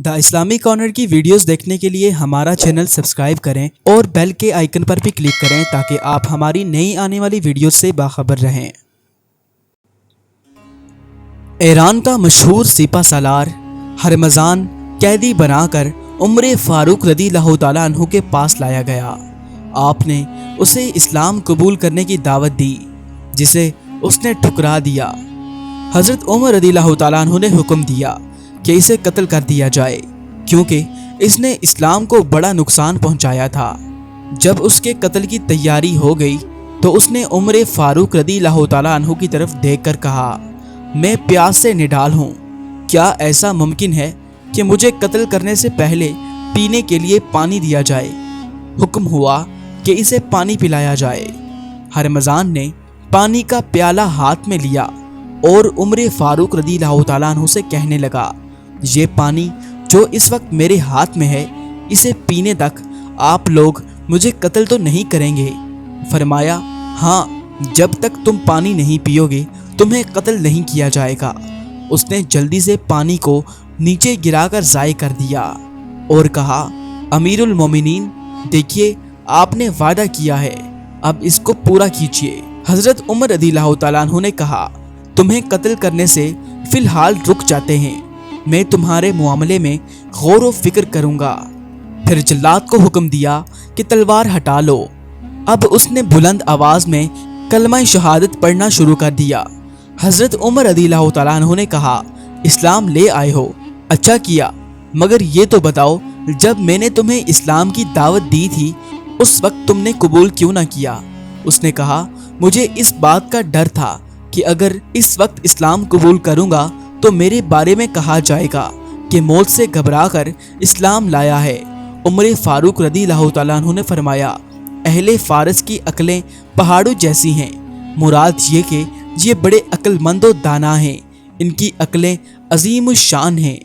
The Islami corner की videos देखने के लिए हमारा चैनल सब्सक्राइब करें और बेल के आइकन पर भी क्लिक करें ताकि आप हमारी नई आने वाली वीडियोस से बाखबर रहें। ईरान का मशहूर सिपा सालार हरमजान कैदी बनाकर उमर फारूक रज़ियल्लाहु ताला अन्हु के पास लाया गया। आपने उसे इस्लाम कबूल करने की दावत दी, जिसे उसने ठुकरा दिया। हजरत उमर रज़ियल्लाहु ताला अन्हु ने हुक्म दिया कि इसे कत्ल कर दिया जाए, क्योंकि इसने इस्लाम को बड़ा नुकसान पहुंचाया था। जब उसके कत्ल की तैयारी हो गई तो उसने उमर फारूक रज़ियल्लाहु ताला अन्हु की तरफ देखकर कहा, मैं प्यास से निढाल हूँ, क्या ऐसा मुमकिन है कि मुझे कत्ल करने से पहले पीने के लिए पानी दिया जाए। हुक्म हुआ कि इसे पानी पिलाया जाए। हरमजान ने पानी का प्याला हाथ में लिया और उमर फारूक रज़ियल्लाहु ताला अन्हु से कहने लगा, ये पानी जो इस वक्त मेरे हाथ में है, इसे पीने तक आप लोग मुझे कत्ल तो नहीं करेंगे। फरमाया, हाँ, जब तक तुम पानी नहीं पियोगे तुम्हें कत्ल नहीं किया जाएगा। उसने जल्दी से पानी को नीचे गिराकर ज़ाय कर दिया और कहा, अमीरुल मोमिनीन, देखिए आपने वादा किया है, अब इसको पूरा कीजिए। हजरत उमर रज़ियल्लाहु ताला अन्हु ने कहा, तुम्हें कत्ल करने से फिलहाल रुक जाते हैं, मैं तुम्हारे मामले में गौर व फिक्र करूंगा। फिर जल्लाद को हुक्म दिया कि तलवार हटा लो। अब उसने बुलंद आवाज में कलमा शहादत पढ़ना शुरू कर दिया। हजरत उमर रज़ियल्लाहु ताला अन्हु ने कहा, इस्लाम ले आए हो, अच्छा किया, मगर ये तो बताओ, जब मैंने तुम्हें इस्लाम की दावत दी थी उस वक्त तुमने कबूल क्यों ना किया। उसने कहा, मुझे इस बात का डर था कि अगर इस वक्त इस्लाम कबूल करूंगा तो मेरे बारे में कहा जाएगा कि मौत से घबराकर इस्लाम लाया है। उमर फारूक रज़ियल्लाहु ताला अन्हु ने फरमाया, अहले फारस की अकलें पहाड़ों जैसी हैं, मुराद ये कि ये बड़े अक्लमंद व दाना हैं, इनकी अकलें अजीम शान हैं।